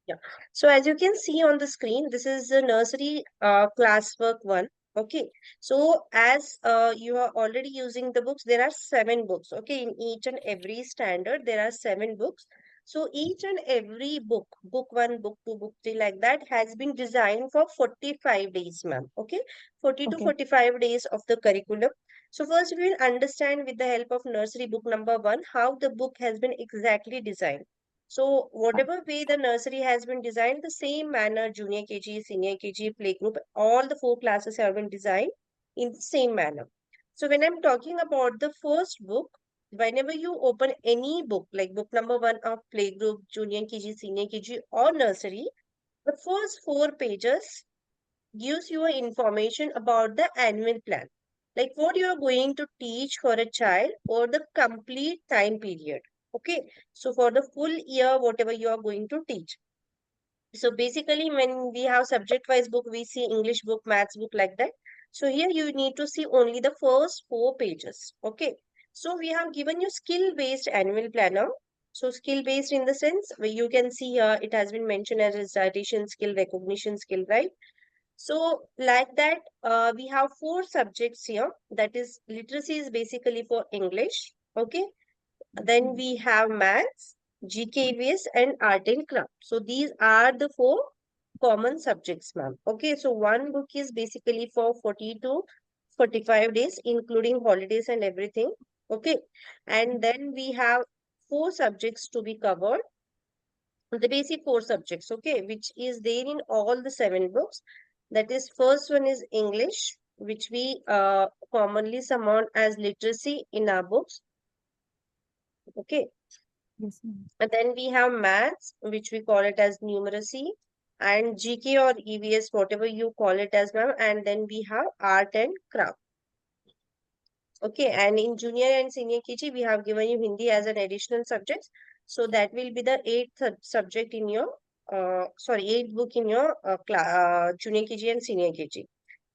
Yeah. So as you can see on the screen, this is the nursery classwork one. Okay. So as you are already using the books, there are 7 books. Okay. In each and every standard, there are 7 books. So each and every book, book one, book two, book three, like that, has been designed for 45 days, ma'am. Okay. 40 to Okay. 45 days of the curriculum. So first we will understand with the help of nursery book number one, how the book has been exactly designed. So whatever way the nursery has been designed, the same manner junior KG, senior KG, playgroup, all the 4 classes have been designed in the same manner. So when I'm talking about the first book, whenever you open any book, like book number one of playgroup, junior KG, senior KG, or nursery, the first 4 pages gives you information about the annual plan, like what you are going to teach for a child for the complete time period. Okay, so for the full year, whatever you are going to teach. So basically, when we have subject wise book, we see English book, maths book, like that. So here you need to see only the first 4 pages. Okay, so we have given you skill based annual planner. So skill based in the sense where you can see here it has been mentioned as recitation skill, recognition skill, right? So, like that, we have 4 subjects here. That is, literacy is basically for English. Okay. Then we have maths, GKVS, and art and craft. So, these are the 4 common subjects, ma'am. Okay. So, one book is basically for 40 to 45 days, including holidays and everything. Okay. And then we have 4 subjects to be covered, the basic 4 subjects, okay, which is there in all the 7 books. That is, first one is English, which we commonly summon as literacy in our books. Okay. Yes, ma'am. And then we have maths, which we call it as numeracy, and GK or EVS, whatever you call it as, ma'am. And then we have art and craft. Okay, and in junior and senior KG, we have given you Hindi as an additional subject. So that will be the eighth subject in your, eighth book in your junior KG and senior KG.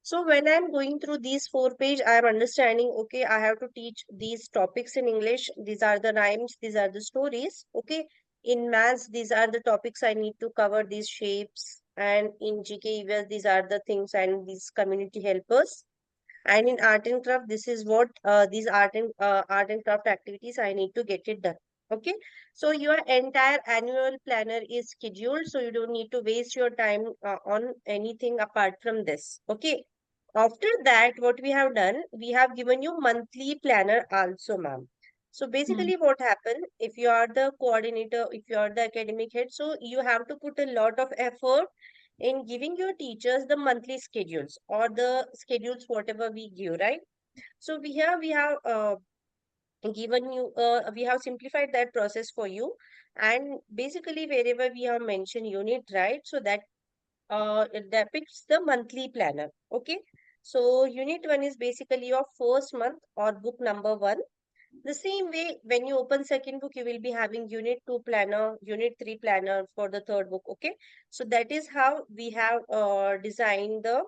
So when I'm going through these 4 page, I am understanding, okay, I have to teach these topics in English. These are the rhymes, these are the stories. Okay, in maths, these are the topics I need to cover, these shapes. And in GK, these are the things and these community helpers. And in art and craft, this is what these art and craft activities I need to get it done. Okay, so your entire annual planner is scheduled, so you don't need to waste your time on anything apart from this. Okay, after that, what we have done, we have given you monthly planner also, ma'am. So Hmm. basically what happened, if you are the coordinator, if you are the academic head, so you have to put a lot of effort in giving your teachers the monthly schedules or the schedules whatever we give, right? So we have given you we have simplified that process for you, and basically wherever we have mentioned unit, right, so that it depicts the monthly planner. Okay, so unit 1 is basically your first month or book number 1. The same way, when you open second book, you will be having unit 2 planner, unit 3 planner for the third book. Okay, so that is how we have designed the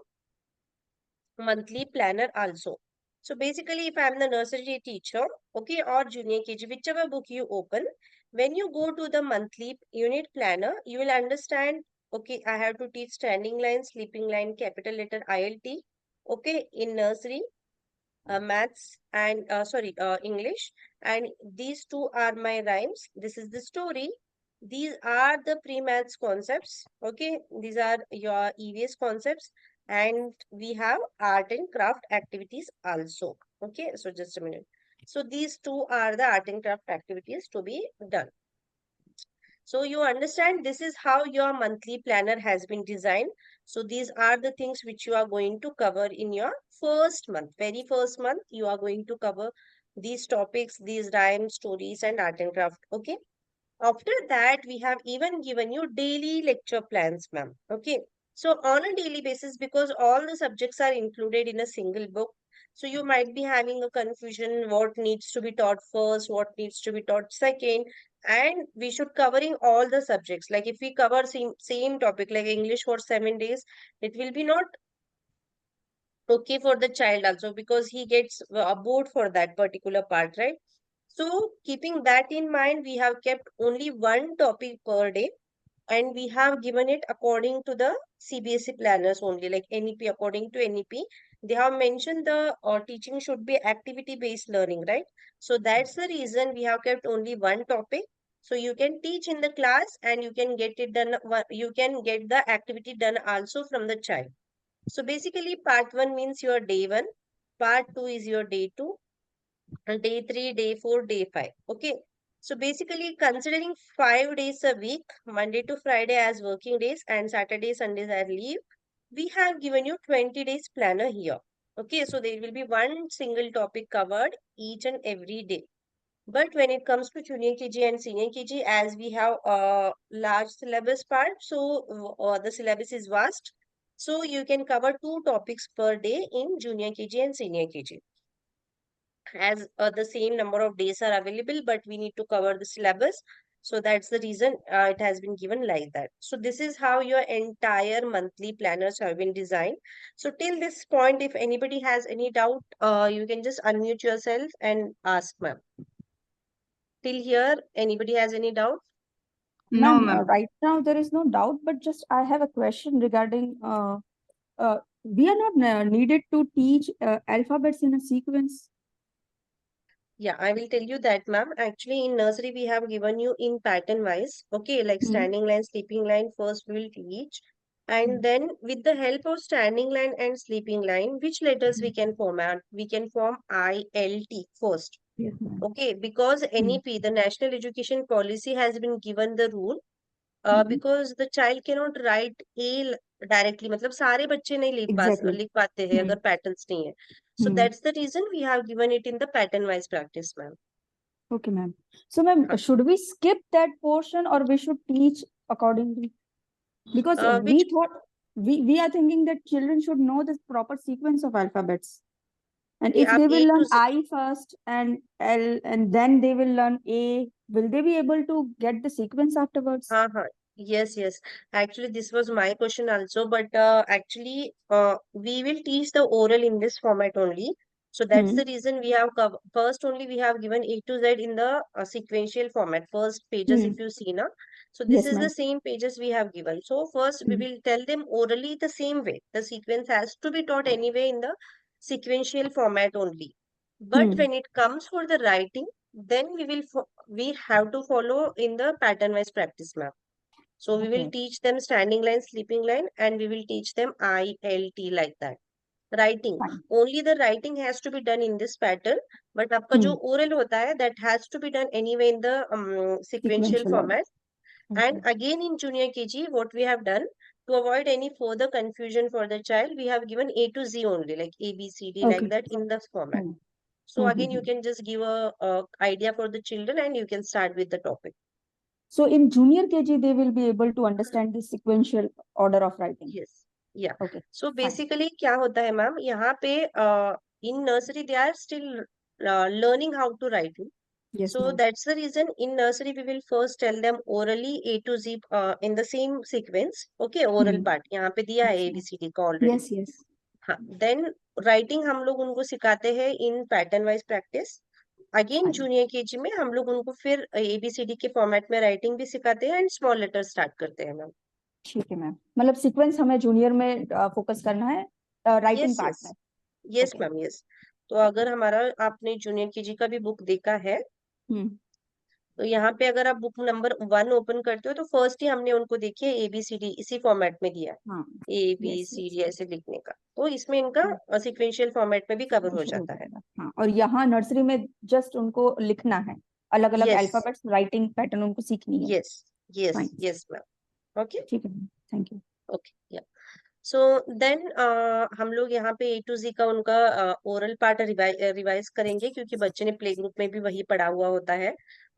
monthly planner also. So basically, if I'm the nursery teacher, okay, or junior KG, whichever book you open, when you go to the monthly unit planner, you will understand, okay, I have to teach standing line, sleeping line, capital letter ILT, okay, in nursery, maths and English, and these two are my rhymes. This is the story. These are the pre-maths concepts. Okay, these are your EVS concepts, and we have art and craft activities also. Okay, so just a minute. So these two are the art and craft activities to be done. So you understand, this is how your monthly planner has been designed. So these are the things which you are going to cover in your first month. Very first month, you are going to cover these topics, these rhymes, stories, and art and craft. Okay. After that, we have even given you daily lecture plans, ma'am. Okay. So on a daily basis, because all the subjects are included in a single book, so you might be having a confusion what needs to be taught first, what needs to be taught second, and we should covering all the subjects. Like if we cover same topic like English for 7 days, it will be not okay for the child also, because he gets bored for that particular part, right? So keeping that in mind, we have kept only one topic per day. and we have given it according to the CBSE planners only, like NEP. According to NEP, they have mentioned the teaching should be activity based learning, right? So that's the reason we have kept only one topic. So you can teach in the class and you can get it done. You can get the activity done also from the child. So basically, part one means your day one, part two is your day two, and day three, day four, day five. Okay. So basically, considering 5 days a week, Monday to Friday as working days and Saturday, Sundays as leave, we have given you 20 days planner here. Okay. So there will be one single topic covered each and every day. But when it comes to junior KG and senior KG, as we have a large syllabus part, so the syllabus is vast. So you can cover 2 topics per day in junior KG and senior KG, as the same number of days are available, but we need to cover the syllabus. So that's the reason it has been given like that. So this is how your entire monthly planners have been designed. So till this point, if anybody has any doubt, you can just unmute yourself and ask, ma'am. Till here, anybody has any doubt? No, Ma'am, ma'am. right now there is no doubt, but just I have a question regarding we are not needed to teach alphabets in a sequence. Yeah, I will tell you that, ma'am. Actually, in nursery, we have given you in pattern wise. Okay, like Hmm. standing line, sleeping line, first we will teach. And Hmm. then with the help of standing line and sleeping line, which letters we Hmm. can format? We can form ILT first. Yes, ma'am. Okay, because Hmm. NEP, the National Education Policy, has been given the rule Hmm. because the child cannot write directly. मतलब सारे बच्चे नहीं Exactly. लिख पाते हैं Hmm. अगर patterns नहीं है. So Hmm. that's the reason we have given it in the pattern wise practice, ma'am. Okay, ma'am. So, ma'am, हाँ. should we skip that portion or we should teach accordingly? Because Which we are thinking that children should know the proper sequence of alphabets. And okay, if आप they A will to learn Z. I first and L and then they will learn A, will they be able to get the sequence afterwards? हाँ. Yes, yes. Actually, this was my question also, but actually, we will teach the oral in this format only. So that's Hmm. the reason we have first only we have given A to Z in the sequential format. First pages, Hmm. if you see now. So this Yes, is the ma'am. same pages we have given. So first we Hmm. will tell them orally the same way. The sequence has to be taught anyway in the sequential format only. But Hmm. when it comes for the writing, then we have to follow in the pattern wise practice map. So we will Okay. teach them standing line, sleeping line, and we will teach them ILT like that. Writing. Fine. Only the writing has to be done in this pattern, but आपका जो Hmm. oral होता है, that has to be done anyway in the sequential Sequential order. format. And Okay. again in junior KG, what we have done to avoid any further confusion for the child, we have given A to Z only, like A, B, C, D, like Okay. that in this format. Hmm. So Hmm. again, Hmm. you Hmm. can just give a idea for the children and you can start with the topic. So in junior KG, they will be able to understand the sequential order of writing. Yes. Yeah. Okay. So Fine. basically क्या होता है ma'am यहाँ पे in nursery they are still learning how to write. Yes, So ma'am. that's the reason in nursery we will first tell them orally A to Z in the same sequence. Okay, oral Hmm. part यहाँ पे दिया है Yes, ma'am. ABCD का already. Yes, yes. हाँ. Then writing हम लोग उनको सिखाते हैं in pattern wise practice. Again Fine. Junior KG में हम लोग उनको फिर ABCD के फॉर्मेट में राइटिंग भी सिखाते हैं एंड स्मॉल लेटर स्टार्ट करते हैं मैम. ठीक है मैम, मतलब सीक्वेंस हमें जूनियर में फोकस करना है राइटिंग यस पार्ट यस में. Yes okay. Ma'am yes. तो अगर हमारा आपने जूनियर केजी का भी बुक देखा है, हम्म. तो यहाँ पे अगर आप बुक नंबर 1 ओपन करते हो तो फर्स्ट ही हमने उनको देखिए ABCD इसी फॉर्मेट में दिया हाँ. है, A B yes C yes. D ऐसे लिखने का. तो इसमें इनका सिक्वेंशियल फॉर्मेट में भी कवर हो सीक्वेंशियल हो जाता है. जाएगा. हाँ, और यहाँ नर्सरी में जस्ट उनको लिखना है, अलग अलग यस अल्फाबेट्स राइटिंग पैटर्न उनको सीखनी है. Yes yes fine. Yes ma'am. Okay. ठीक है ma'am, thank you. Okay. So then हम लोग यहाँ पे A to Z का उनका ओरल पार्ट रिवाइज करेंगे क्योंकि बच्चे ने प्ले ग्रुप में भी वही पढ़ा हुआ होता है.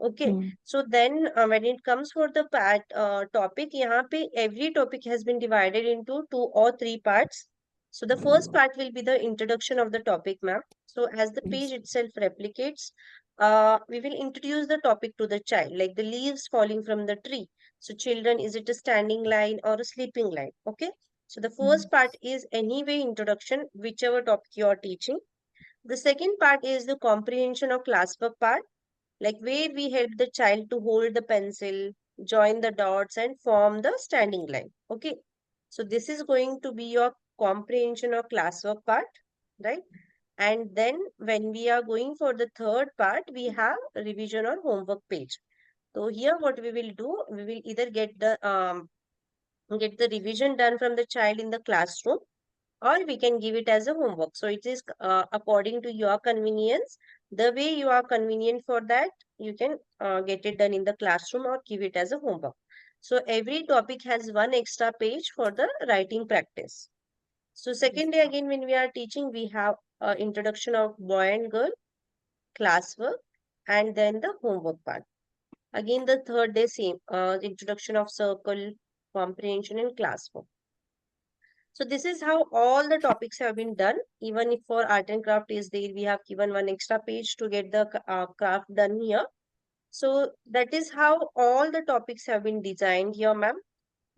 Okay. Hmm. So then when it comes for the part topic, यहाँ पे every topic has been divided into 2 or 3 parts. So the first part will be the introduction of the topic, ma'am. So as the page Yes. itself replicates, we will introduce the topic to the child, like the leaves falling from the tree. So children, is it a standing line or a sleeping line? Okay. So the Hmm. first part is anyway introduction, whichever topic you are teaching. The second part is the comprehension of classwork part, like where we help the child to hold the pencil, join the dots and form the standing line. Okay. So this is going to be your comprehension or classwork part, right? And then when we are going for the third part, we have revision or homework page. So here what we will do, we will either get the revision done from the child in the classroom, or we can give it as a homework. So it is according to your convenience. The way you are convenient for that, you can get it done in the classroom or give it as a homework. So every topic has one extra page for the writing practice. So Yes, second day ma'am. again, when we are teaching, we have introduction of boy and girl, classwork, and then the homework part. Again, the third day, same introduction of circle, comprehension, and classwork. So this is how all the topics have been done. Even if for art and craft is there, we have given one extra page to get the craft done here. So that is how all the topics have been designed here, ma'am.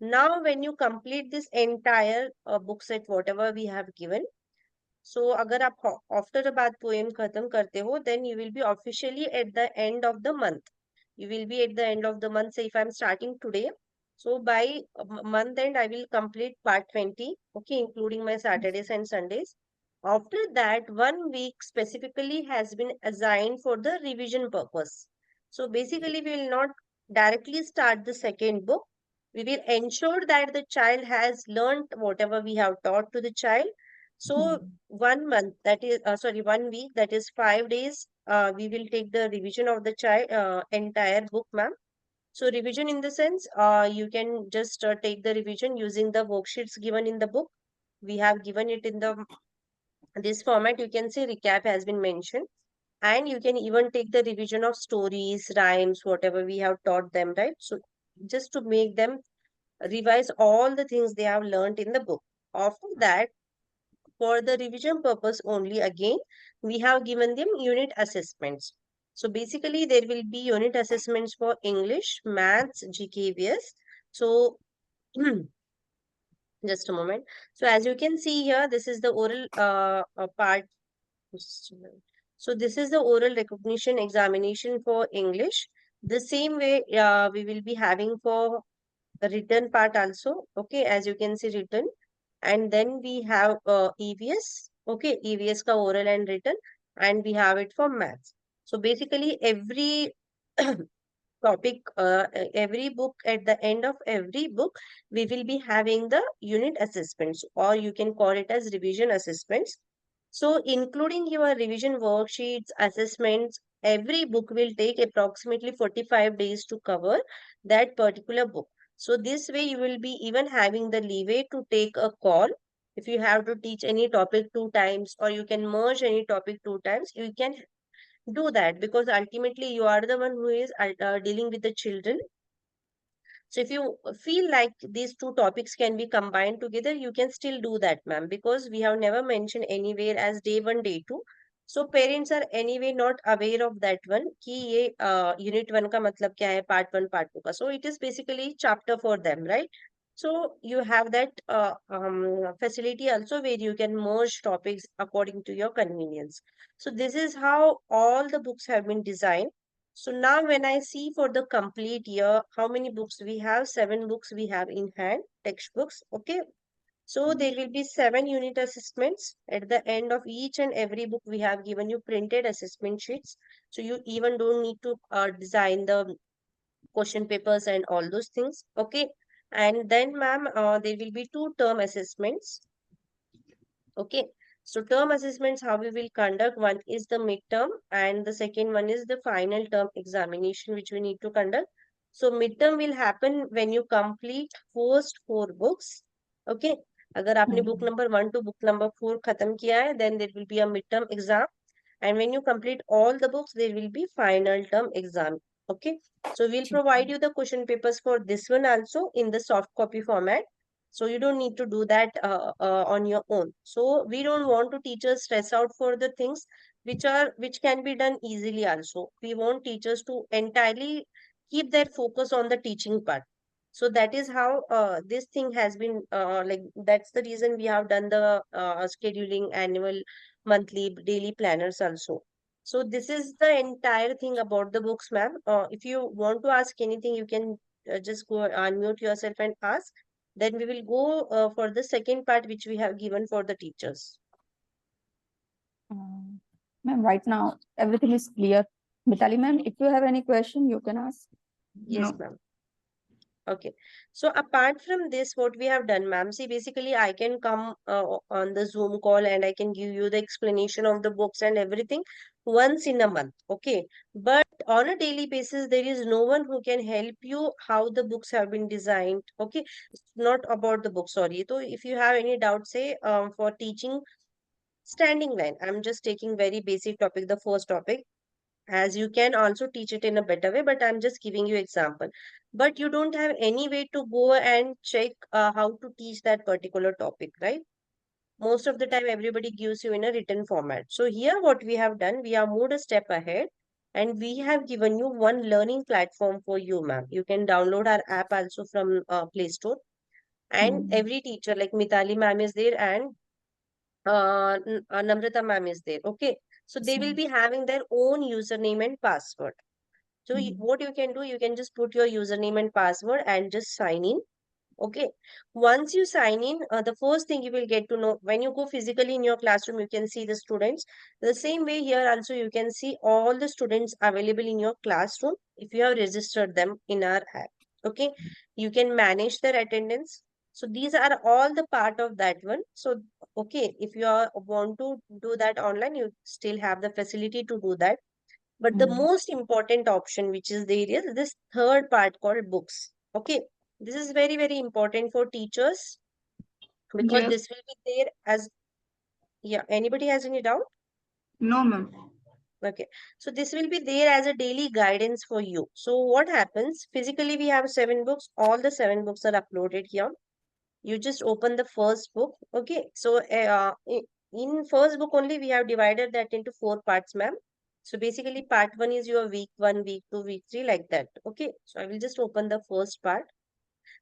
Now, when you complete this entire book set, whatever we have given, so अगर आप after the bath poem खत्म करते हो, then you will be officially at the end of the month. You will be at the end of the month. Say if I'm starting today, so by month end I will complete part 20, okay, including my Saturdays and Sundays. After that, 1 week specifically has been assigned for the revision purpose. So basically, we will not directly start the second book. We will ensure that the child has learned whatever we have taught to the child. So Hmm. 1 month, that is, sorry, 1 week, that is 5 days, we will take the revision of the child entire book, ma'am. So revision in the sense, you can just take the revision using the worksheets given in the book. We have given it in the this format. You can see recap has been mentioned, and you can even take the revision of stories, rhymes, whatever we have taught them, right? So just to make them revise all the things they have learned in the book. After that, for the revision purpose only, again, we have given them unit assessments. So basically, there will be unit assessments for English, Maths, GKVS. So just a moment. So as you can see here, this is the oral part. Just a minute. So this is the oral recognition examination for English. The same way we will be having for the written part also. Okay, as you can see, written. And then we have EVS. Okay, EVS ka oral and written, and we have it for maths. So basically, every topic, every book, at the end of every book, we will be having the unit assessments, or you can call it as revision assessments. So, including your revision worksheets, assessments, every book will take approximately 45 days to cover that particular book. So, this way you will be even having the leeway to take a call. If you have to teach any topic 2 times, or you can merge any topic 2 times, you can do that, because ultimately you are the one who is dealing with the children. So if you feel like these two topics can be combined together, you can still do that, ma'am, because we have never mentioned anywhere as day one, day two. So parents are anyway not aware of that one कि ये unit one का मतलब क्या है, part one, part two का. So it is basically chapter for them, right? So you have that facility also where you can merge topics according to your convenience. So this is how all the books have been designed. So now when I see for the complete year, how many books we have? 7 books we have in hand, textbooks. Okay. So there will be 7 unit assessments. At the end of each and every book, we have given you printed assessment sheets. So you even don't need to design the question papers and all those things. Okay. And then, ma'am, there will be 2 term assessments. Okay. So term assessments, how we will conduct, one is the midterm and the second one is the final term examination, which we need to conduct. So midterm will happen when you complete first 4 books. Okay. अगर आपने book Hmm. number 1 to book number 4 खत्म किया है, then there will be a midterm exam. And when you complete all the books, there will be final term exam. Okay. So we'll ठीक provide है. you the question papers for this one also in the soft copy format. So you don't need to do that on your own. So we don't want to teachers stress out for the things which can be done easily also. We want teachers to entirely keep their focus on the teaching part. So that is how this thing has been like, that's the reason we have done the scheduling annual, monthly, daily planners also. So this is the entire thing about the books, ma'am. If you want to ask anything, you can just go unmute yourself and ask. Then we will go for the second part, which we have given for the teachers. Uh, Ma'am, right now everything is clear. Mitali ma'am, if you have any question, you can ask. Yes, ma'am. Okay. So apart from this, what we have done, ma'am, see, basically I can come on the Zoom call and I can give you the explanation of the books and everything once in a month. Okay. But on a daily basis, there is no one who can help you how the books have been designed. Okay. It's not about the book, sorry. So if you have any doubt, say, for teaching standing line, I'm just taking very basic topic, the first topic, as you can also teach it in a better way, but I'm just giving you example. But you don't have any way to go and check how to teach that particular topic, right? Most of the time everybody gives you in a written format. So here what we have done, we have moved a step ahead, and we have given you one learning platform for you, ma'am. You can download our app also from Play Store, and Mm. every teacher like Mitali ma'am is there, and Namrata ma'am is there. Okay, so they will So, be having their own username and password. So mm, what you can do, you can just put your username and password and just sign in. Okay. Once you sign in, the first thing you will get to know when you go physically in your classroom, you can see the students. The same way here also you can see all the students available in your classroom if you have registered them in our app. Okay. You can manage their attendance. So these are all the part of that one. So okay, if you are, want to do that online, you still have the facility to do that. But the mm. most important option which is there is this third part called books. Okay. This is very, very important for teachers because Yes. this will be there as, yeah, anybody has any doubt? No, ma'am. Okay. So this will be there as a daily guidance for you. So what happens? Physically, we have 7 books. All the 7 books are uploaded here. You just open the first book. Okay. So in first book only, we have divided that into 4 parts, ma'am. So basically, part one is your week one, week two, week three, like that. Okay. So I will just open the first part.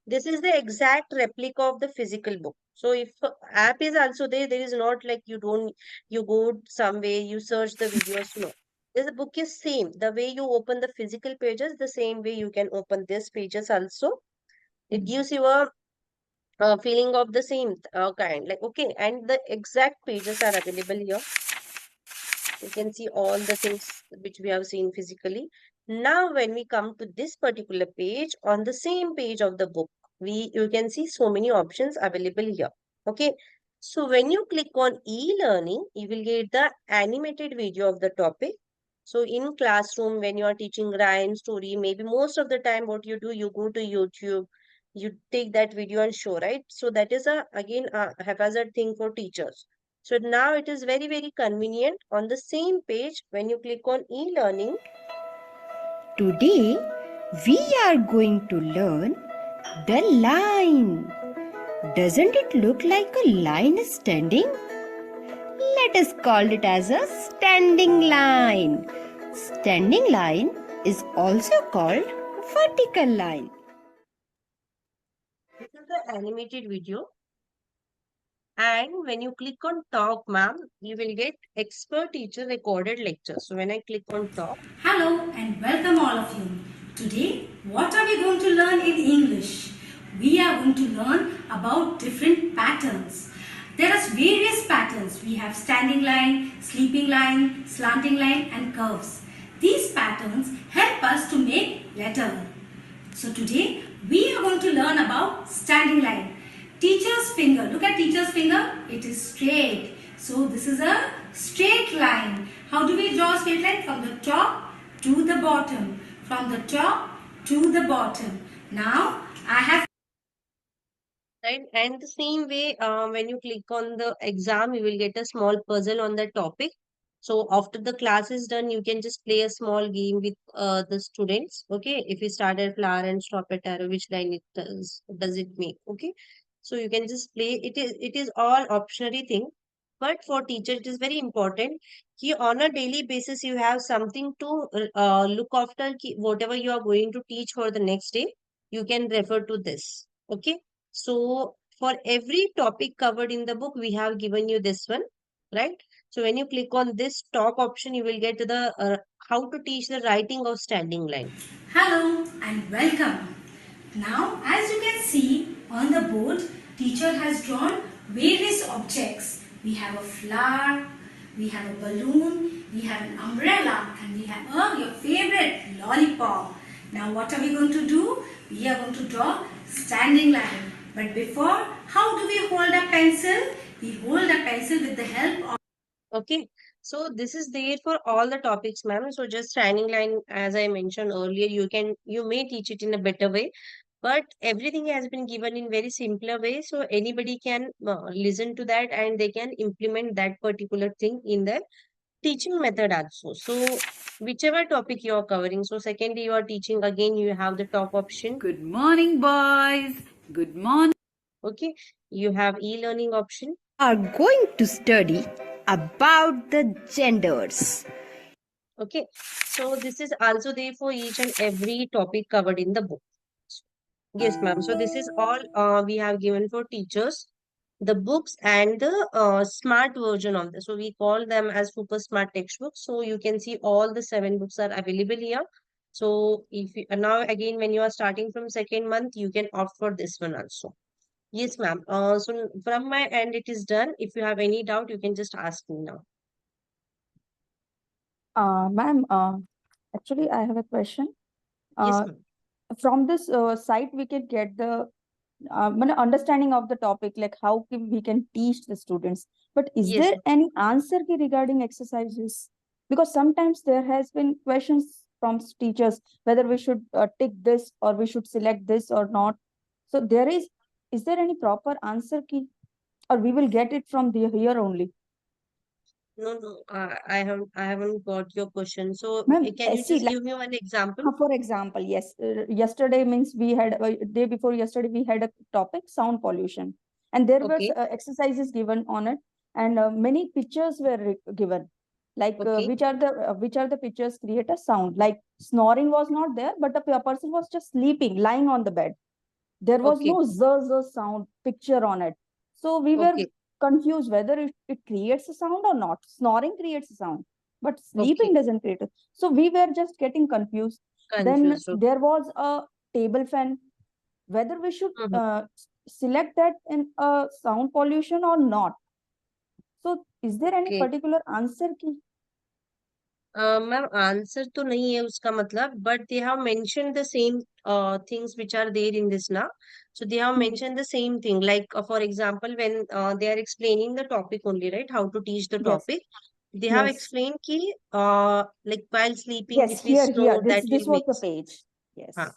This is the exact replica of the physical book. So if app is also there, there is not like you don't, you go somewhere, you search the videos. No, this book is same. The way you open the physical pages, the same way you can open this pages also. It Mm. gives you a feeling of the same kind. Like okay, and the exact pages are available here. You can see all the things which we have seen physically. Now, when we come to this particular page, on the same page of the book, you can see so many options available here. Okay. So when you click on e-learning, you will get the animated video of the topic. So in classroom, when you are teaching rhyme, story, maybe most of the time what you do, you go to YouTube, you take that video and show, right? So that is again a haphazard thing for teachers. So now it is very, very convenient. On the same page, when you click on e-learning, Today we are going to learn the line. Doesn't it look like a line is standing? Let us call it as a standing line. Standing line is also called vertical line. this is the animated video. And when you click on talk, ma'am, you will get expert teacher recorded lecture. So when I click on talk, Hello and welcome all of you. Today, what are we going to learn in English? We are going to learn about different patterns. There are various patterns. We have standing line, sleeping line, slanting line and curves. These patterns help us to make letter. So today, we are going to learn about standing line. Teacher's finger. Look at teacher's finger. It is straight. So this is a straight line. How do we draw a straight line? From the top to the bottom. From the top to the bottom. Now I have right? And the same way, when you click on the exam, you will get a small puzzle on the topic. So after the class is done, you can just play a small game with the students. Okay, if you start at flower and stop at arrow, which line it does it make? Okay, so you can just play. It is all optionary thing, but for teacher it is very important. Ki on a daily basis you have something to look after. Ki whatever you are going to teach for the next day, you can refer to this. Okay. So for every topic covered in the book, we have given you this one, right? So when you click on this top option, you will get to the how to teach the writing of standing line. hello and welcome. Now, as you can see on the board, teacher has drawn various objects. We have a flower, we have a balloon, we have an umbrella, and we have your favorite lollipop. Now, what are we going to do? We are going to draw standing line. But before, how do we hold a pencil? We hold a pencil with the help of Okay, so this is there for all the topics, ma'am. So just standing line, as I mentioned earlier, you may teach it in a better way, but everything has been given in very simpler way, so anybody can listen to that and they can implement that particular thing in their teaching method also. So whichever topic you are covering, so secondly you are teaching, again you have the top option. Good morning, boys. Good morning. Okay, you have e-learning option. Are going to study about the genders. Okay, so this is also there for each and every topic covered in the book. Yes, ma'am. So this is all we have given for teachers, the books and the smart version of this. So we call them as Focus Smart textbooks. So you can see all the 7 books are available here. So if you, now again, when you are starting from second month, you can opt for this one also. Yes, ma'am. So from my end, it is done. If you have any doubt, you can just ask me now. Ma'am, actually, I have a question. Yes, Uh, ma'am. from this site, we can get the understanding of the topic, like how we can teach the students. But is Yes, there ma'am. any answer key regarding exercises? Because sometimes there has been questions from teachers whether we should tick this or we should select this or not. So is there any proper answer key, or we will get it from the here only? No, no, I haven't got your question. So Ma'am, can you see, just like, give me one example? for example, yes, yesterday means we had day before yesterday we had a topic sound pollution, and there were Okay, exercises given on it, and many pictures were given, like okay, which are the pictures create a sound. Like snoring was not there, but a person was just sleeping, lying on the bed. There was okay, no sound picture on it, so we were okay, confused whether it creates a sound or not. Snoring creates a sound, but sleeping okay. doesn't create it. So we were just getting confused. Then Confused. Okay. there was a table fan, whether we should Mhm. select that in a sound pollution or not. So is there any Okay. particular answer key? Ma'am, answer तो नहीं है उसका मतलब, but they have mentioned the same things which are there in this now. So they have Hmm. mentioned the same thing. Like for example, when they are explaining the topic only, right? How to teach the Yes, topic. They have yes, explained ki like while sleeping, yes. if we Here, snore, that this will was make the page. हाँ, Yes.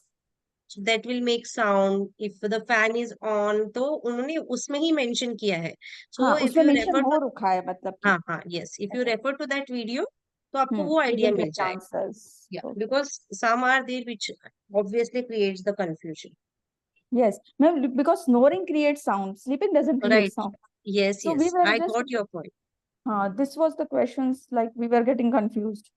so that will make sound. If the fan is on, तो उन्होंने उसमें ही mention किया है. So हाँ, if उसमें you mention refer हो to रखा है, मतलब कि हाँ हाँ yes, if you ऐसा. refer to that video, तो आपको वो We idea will mill get the जाएगा. answers. Yeah, Okay. because some are there which obviously creates the confusion. Yes, ma'am, because snoring creates sound, sleeping doesn't create Right. sound. Yes, So we yes. were I just, got your point. this was the questions, like we were getting confused.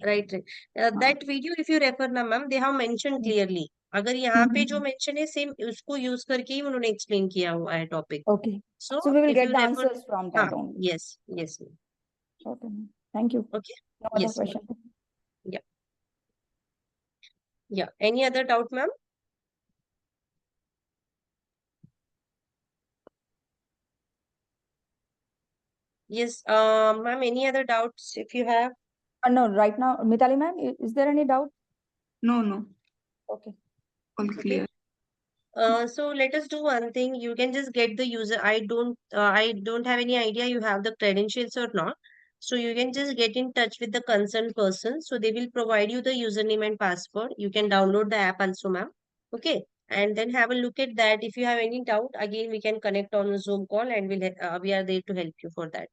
Right, right. हाँ. That video, if you refer ना ma'am, they have mentioned hmm, clearly. अगर यहाँ पे जो हम्म. mention है same उसको use करके ही उन्होंने explain किया हुआ है topic. Okay. So So we will if get you the refer, answers from हाँ, that only. yes, yes, ma'am. Okay, ma'am. Thank you. Okay, No other yes, ma'am. question. Yeah, yeah. Any other doubt, ma'am? Yes, ma'am. Any other doubts if you have? No, right now, Mitali ma'am, is there any doubt? No, no. Okay. All Okay. clear. So let us do one thing. You can just get the user. I don't have any idea you have the credentials or not. So you can just get in touch with the concerned person. So they will provide you the username and password. You can download the app also, ma'am. Okay. And then have a look at that. If you have any doubt, again, we can connect on a Zoom call and we are there to help you for that.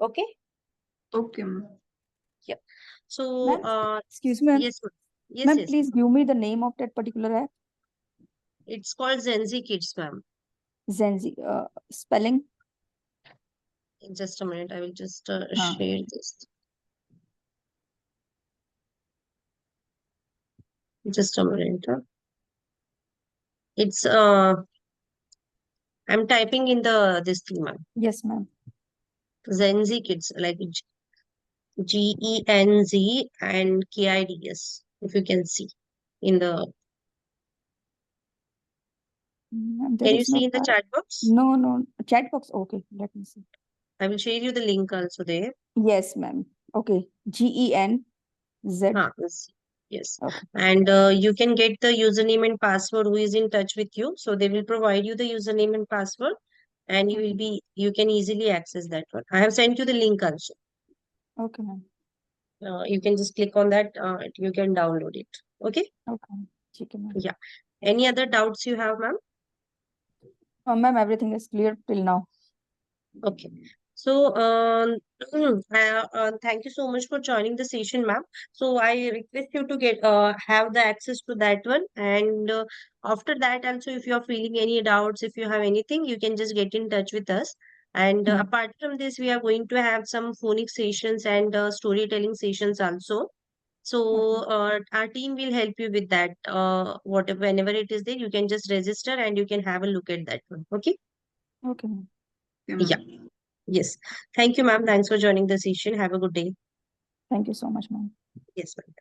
Okay. Okay, ma'am. Yeah. So, Ma'am, excuse me, ma'am. yes, ma'am. Yes, Ma'am, yes. please give me the name of that particular app. It's called Zenzi Kids, ma'am. Zenzi, spelling. Just a minute. I will just Huh. share this. Just a minute. It's I'm typing in the this thing, ma'am. Yes, ma'am. Zenzi Kids, like Genz and KIDS. if you can see in the, There can you is no see in the chat box? no chat box. Okay, let me see. I will share you the link also there. Yes, ma'am. Okay, GENZ. Yes. Yes. Okay, And you can get the username and password who is in touch with you. So they will provide you the username and password, and okay, you can easily access that one. I have sent you the link also. okay, ma'am. You can just click on that. You can download it. Okay. Okay, ठीक है, ma'am. Yeah. Any other doubts you have, ma'am? Ma'am, everything is clear till now. Okay. So, thank you so much for joining the session, ma'am. So, I request you to get have the access to that one, and after that, also, if you are feeling any doubts, if you have anything, you can just get in touch with us. And Hmm. apart from this, we are going to have some phonic sessions and storytelling sessions also. So, Okay, our team will help you with that. Whatever, whenever it is there, you can just register and you can have a look at that one. Okay. okay, ma'am. Okay, Yeah. ma'am. Yes. Thank you, ma'am. Thanks for joining the session. Have a good day. Thank you so much, ma'am. Yes, ma'am.